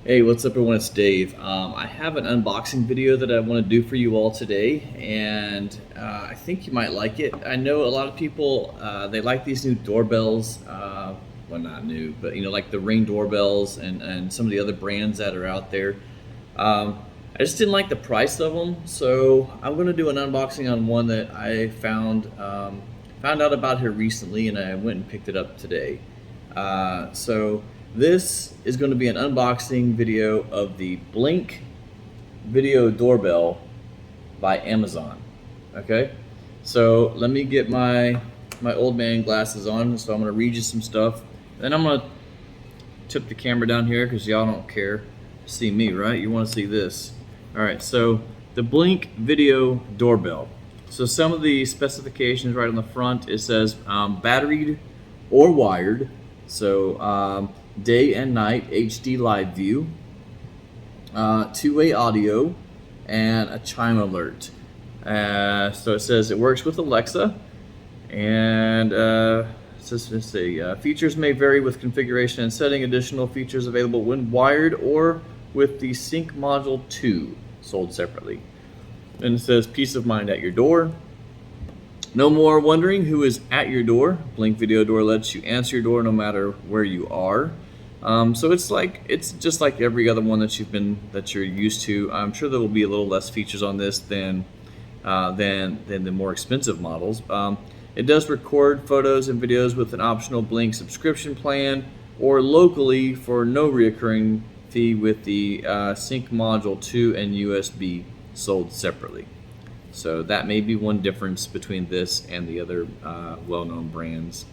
Hey, what's up everyone, it's Dave. I have an unboxing video that I want to do for you all today, and I think you might like it. I know a lot of people, they like these new doorbells, well not new, but like the Ring doorbells and some of the other brands that are out there. I just didn't like the price of them, so I'm going to do an unboxing on one that I found out about here recently, and I went and picked it up today. So this is going to be an unboxing video of the Blink video doorbell by Amazon. Okay, so let me get my old man glasses on. So I'm going to read you some stuff. Then I'm going to tip the camera down here because y'all don't care to see me, right? You want to see this. All right, so the Blink video doorbell. So some of the specifications right on the front, it says batteried or wired. So day and night HD live view, two-way audio, and a chime alert. So it says it works with Alexa, and it says, let's see, features may vary with configuration and setting. Additional features available when wired or with the Sync Module 2, sold separately. And it says peace of mind at your door. No more wondering who is at your door. Blink Video Door lets you answer your door no matter where you are. So it's just like every other one that you're used to. I'm sure there will be a little less features on this than the more expensive models. It does record photos and videos with an optional Blink subscription plan, or locally for no reoccurring fee with the Sync Module 2 and USB, sold separately. So that may be one difference between this and the other well-known brands.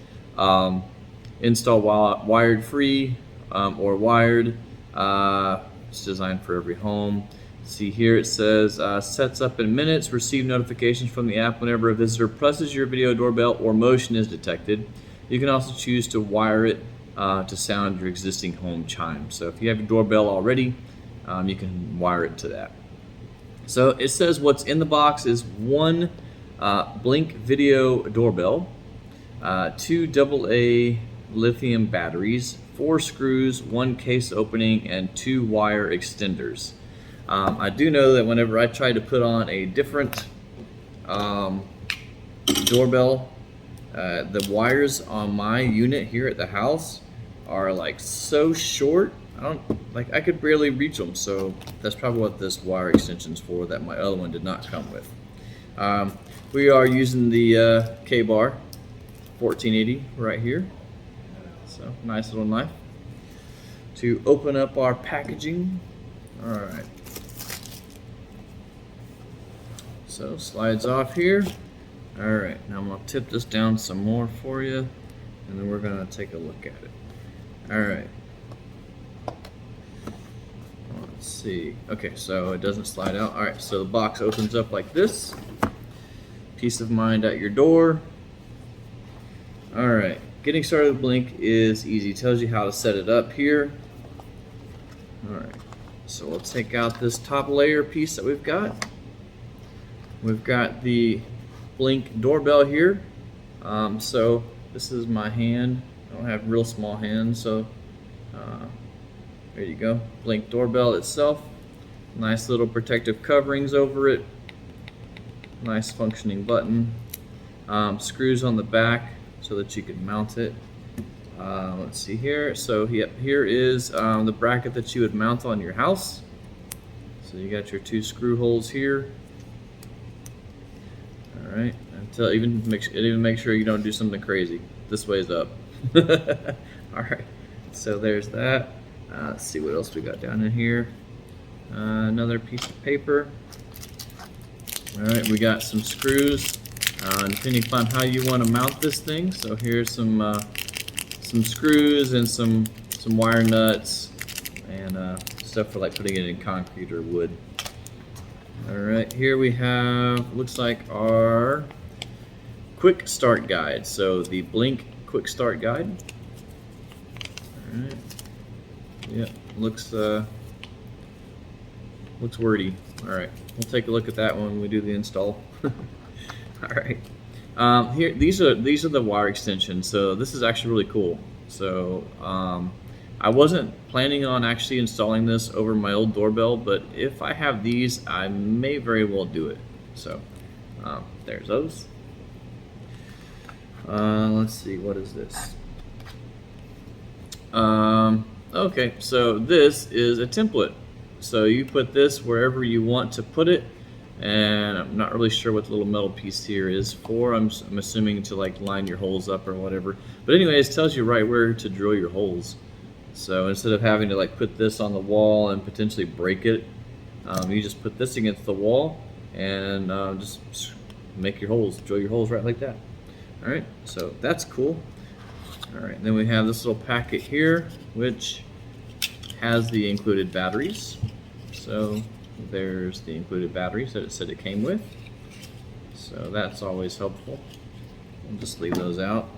Install wired free or wired. It's designed for every home. See here it says sets up in minutes. Receive notifications from the app whenever a visitor presses your video doorbell or motion is detected. You can also choose to wire it to sound your existing home chime. So if you have your doorbell already, you can wire it to that. So it says what's in the box is one Blink video doorbell, two AA lithium batteries, 4 screws, 1 case opening, and 2 wire extenders. I do know that whenever I try to put on a different doorbell, the wires on my unit here at the house are like so short. I could barely reach them, so that's probably what this wire extension's for that my other one did not come with. We are using the K-Bar 1480 right here. So nice little knife to open up our packaging. All right. So slides off here. All right, now I'm gonna tip this down some more for you, and then we're gonna take a look at it. All right. Let's see. Okay, so it doesn't slide out. All right, so the box opens up like this. Peace of mind at your door. All right, getting started with Blink is easy. It tells you how to set it up here. All right, so we'll take out this top layer piece that we've got. We've got the Blink doorbell here. So this is my hand. I don't have real small hands, so there you go. Blink doorbell itself. Nice little protective coverings over it. Nice functioning button. Screws on the back so that you can mount it. Let's see here. So here is the bracket that you would mount on your house. So you got your 2 screw holes here. All right. Until even make sure you don't do something crazy. This way's up. All right. So there's that. Let's see what else we got down in here. Another piece of paper. All right, we got some screws. Depending upon how you want to mount this thing. So here's some screws and some wire nuts and stuff for like putting it in concrete or wood. All right, here we have, looks like our quick start guide. So the Blink quick start guide. All right. Yeah, looks wordy. All right, we'll take a look at that when we do the install. All right, here these are the wire extensions. So this is actually really cool. So I wasn't planning on actually installing this over my old doorbell, but if I have these, I may very well do it. So there's those. Let's see, what is this? Okay, so this is a template. So you put this wherever you want to put it, and I'm not really sure what the little metal piece here is for. I'm assuming to like line your holes up or whatever. But anyways, it tells you right where to drill your holes. So instead of having to like put this on the wall and potentially break it, you just put this against the wall and just make your holes, drill your holes right like that. All right, so that's cool. All right, then we have this little packet here, which has the included batteries. So there's the included batteries that it said it came with. So that's always helpful. I'll just leave those out.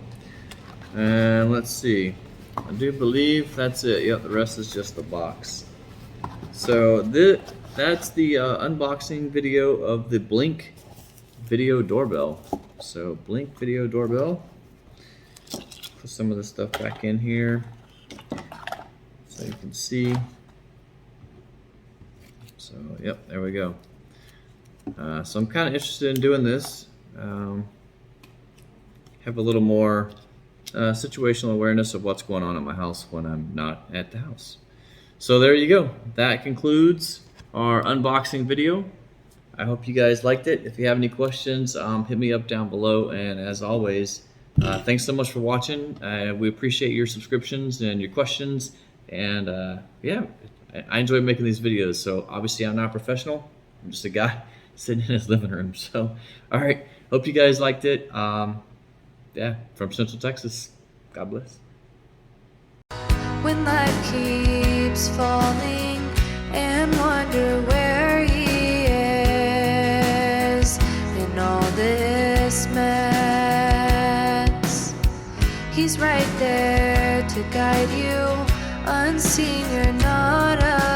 And let's see. I do believe that's it. Yep, the rest is just the box. So that's the unboxing video of the Blink video doorbell. So Blink video doorbell. Put some of the stuff back in here so you can see. So yep, there we go. So I'm kind of interested in doing this. Have a little more situational awareness of what's going on at my house when I'm not at the house. So there you go. That concludes our unboxing video. I hope you guys liked it. If you have any questions, hit me up down below. And as always, thanks so much for watching. We appreciate your subscriptions and your questions. And yeah, I enjoy making these videos. So obviously I'm not a professional. I'm just a guy sitting in his living room. So, all right. Hope you guys liked it. Yeah, from Central Texas. God bless. When life keeps falling and wonder where he is in all this mess, he's right there to guide you, unseen, you're not alone.